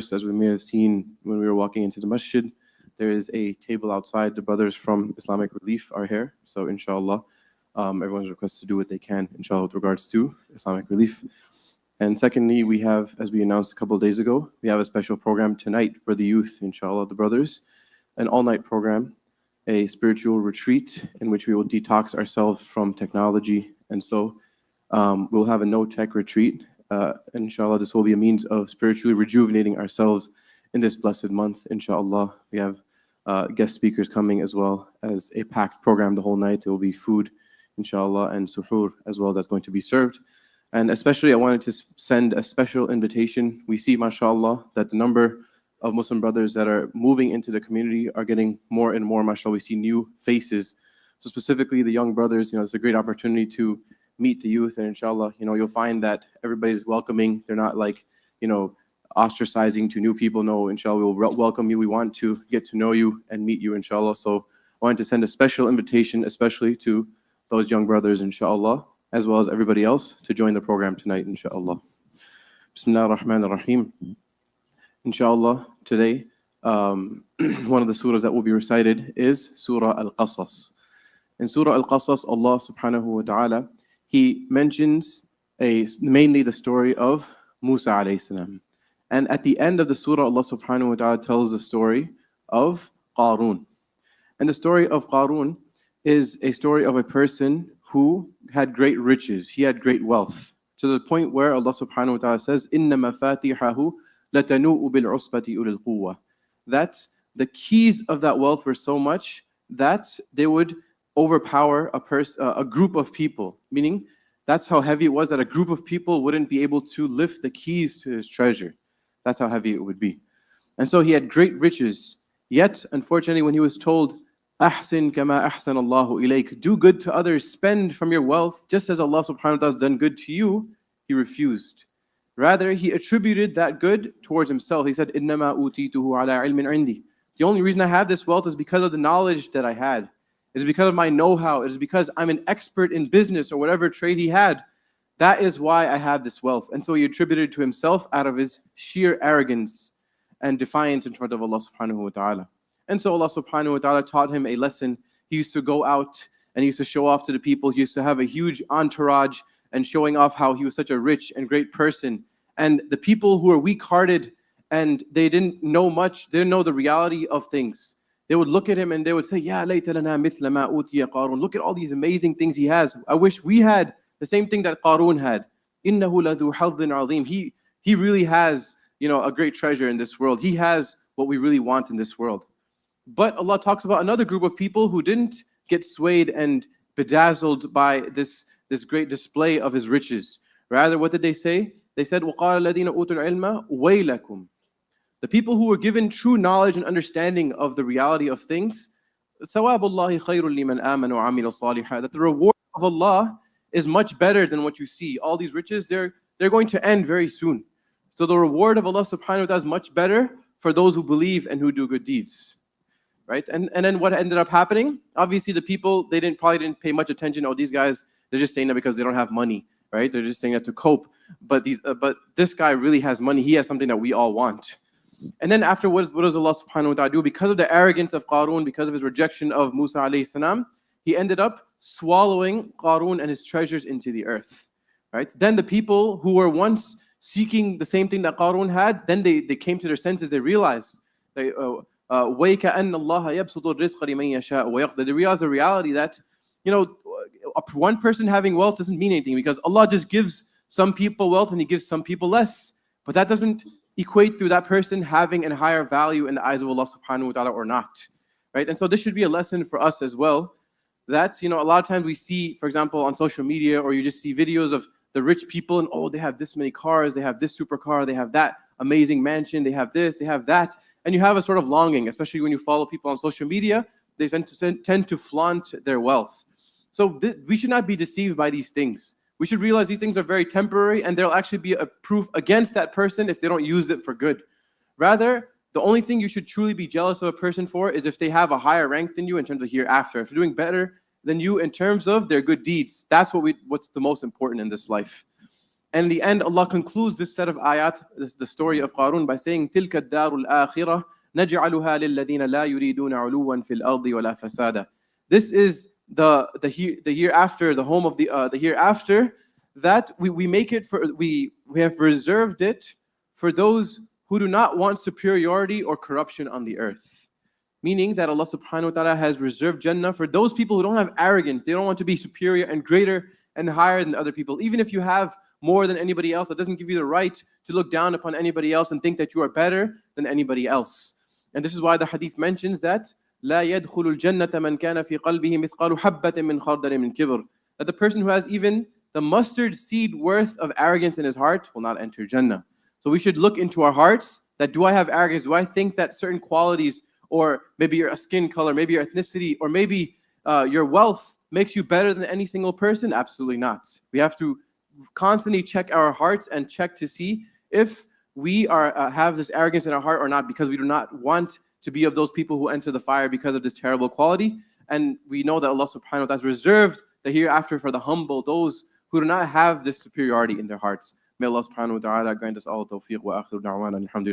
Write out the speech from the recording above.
course, as we may have seen when we were walking into the masjid, there is a table outside. The brothers from Islamic Relief are here. So inshallah, everyone's requested to do what they can, inshallah, with regards to Islamic Relief. And secondly, we have, as we announced a couple of days ago, we have a special program tonight for the youth, inshallah, the brothers, an all-night program, a spiritual retreat in which we will detox ourselves from technology. And so we'll have a no-tech retreat. Inshallah, this will be a means of spiritually rejuvenating ourselves in this blessed month, inshallah. We have guest speakers coming as well as a packed program the whole night. There will be food, inshallah, and suhoor as well that's going to be served. And especially I wanted to send a special invitation. We see, mashallah, that the number of Muslim brothers that are moving into the community are getting more and more, mashallah. We see new faces. So specifically the young brothers, it's a great opportunity to meet the youth, and inshallah, you'll find that everybody's welcoming. They're not like, ostracizing to new people. No, inshallah, we'll welcome you. We want to get to know you and meet you, inshallah. So I wanted to send a special invitation, especially to those young brothers, inshallah, as well as everybody else, to join the program tonight, inshallah. Bismillah ar-Rahman ar-Rahim. Inshallah, today, one of the surahs that will be recited is Surah Al-Qasas. In Surah Al-Qasas, Allah subhanahu wa ta'ala, He mentions mainly the story of Musa alayhi salam. And at the end of the surah, Allah subhanahu wa ta'ala tells the story of Qarun. And the story of Qarun is a story of a person who had great riches. He had great wealth. To the point where Allah subhanahu wa ta'ala says, إِنَّ مَفَاتِحَهُ لَتَنُوءُ بِالْعُصْبَةِ أُولِي الْقُوَّةِ. That the keys of that wealth were so much that they would overpower a group of people. Meaning, that's how heavy it was that a group of people wouldn't be able to lift the keys to his treasure. That's how heavy it would be. And so he had great riches. Yet, unfortunately, when he was told, أَحْسِن كَمَا أَحْسَنَ اللَّهُ إِلَيْكَ, do good to others, spend from your wealth, just as Allah subhanahu wa ta'ala has done good to you, he refused. Rather, he attributed that good towards himself. He said, إِنَّمَا أُوتِيتُهُ عَلَىٰ عِلْمٍ عِنْدِي. The only reason I have this wealth is because of the knowledge that I had. It is because of my know-how. It is because I'm an expert in business or whatever trade he had. That is why I have this wealth. And so he attributed it to himself out of his sheer arrogance and defiance in front of Allah subhanahu wa ta'ala. And so Allah subhanahu wa ta'ala taught him a lesson. He used to go out and he used to show off to the people. He used to have a huge entourage and showing off how he was such a rich and great person. And the people who were weak-hearted and they didn't know much, they didn't know the reality of things. They would look at him and they would say, Ya layta lana mithla ma utiya Qarun. Look at all these amazing things he has. I wish we had the same thing that Qarun had. Innahu ladhu hadhin azim. He really has, a great treasure in this world. He has what we really want in this world. But Allah talks about another group of people who didn't get swayed and bedazzled by this great display of his riches. Rather, what did they say? They said, وَقَالَ الَّذِينَ أُوتُوا الْعِلْمَ وَيْلَكُمْ. The people who were given true knowledge and understanding of the reality of things, ثَوَابُ اللَّهِ خَيْرٌ لِمَنْ آمَنَ وَعَمِلَ صَالِحًا. That the reward of Allah is much better than what you see. All these riches, they're going to end very soon. So the reward of Allah subhanahu wa ta'ala is much better for those who believe and who do good deeds. Right? And then what ended up happening? Obviously the people, they probably didn't pay much attention. Oh, these guys, they're just saying that because they don't have money. Right? They're just saying that to cope. But this guy really has money. He has something that we all want. And then afterwards, what does Allah subhanahu wa ta'ala do? Because of the arrogance of Qarun, because of his rejection of Musa alayhi salam, he ended up swallowing Qarun and his treasures into the earth. Right? Then the people who were once seeking the same thing that Qarun had, then they came to their senses. They realized they realized the reality that one person having wealth doesn't mean anything, because Allah just gives some people wealth and He gives some people less. But that doesn't equate to that person having a higher value in the eyes of Allah subhanahu wa ta'ala or not. Right? And so this should be a lesson for us as well. That's, a lot of times we see, for example, on social media, or you just see videos of the rich people and, oh, they have this many cars, they have this supercar, they have that amazing mansion, they have this, they have that. And you have a sort of longing, especially when you follow people on social media, they tend to flaunt their wealth. So we should not be deceived by these things. We should realize these things are very temporary, and there'll actually be a proof against that person if they don't use it for good. Rather, the only thing you should truly be jealous of a person for is if they have a higher rank than you in terms of hereafter. If they're doing better than you in terms of their good deeds. That's what's the most important in this life. And in the end, Allah concludes this set of ayat, the story of Qarun, by saying, تِلْكَ الدَّارُ الْآخِرَةِ نَجْعَلُهَا لِلَّذِينَ لَا يُرِيدُونَ عُلُوًّا فِي الْأَرْضِ وَلَا فَسَادًا. This is the hereafter, the home of the hereafter, that we make it for, we have reserved it for those who do not want superiority or corruption on the earth. Meaning that Allah subhanahu wa ta'ala has reserved Jannah for those people who don't have arrogance. They don't want to be superior and greater and higher than other people. Even if you have more than anybody else, that doesn't give you the right to look down upon anybody else and think that you are better than anybody else. And this is why the hadith mentions that لا يدخل الجنة من كان في قلبه مثقال حبة من خردل من كبر. That the person who has even the mustard seed worth of arrogance in his heart will not enter Jannah. So we should look into our hearts, that do I have arrogance? Do I think that certain qualities, or maybe your skin color, maybe your ethnicity, or maybe your wealth makes you better than any single person? Absolutely not. We have to constantly check our hearts and check to see if we are have this arrogance in our heart or not, because we do not want to be of those people who enter the fire because of this terrible quality. And we know that Allah subhanahu wa ta'ala has reserved the hereafter for the humble, those who do not have this superiority in their hearts. May Allah subhanahu wa ta'ala grant us all tawfiq wa akhiru da'wana alhamdulillah.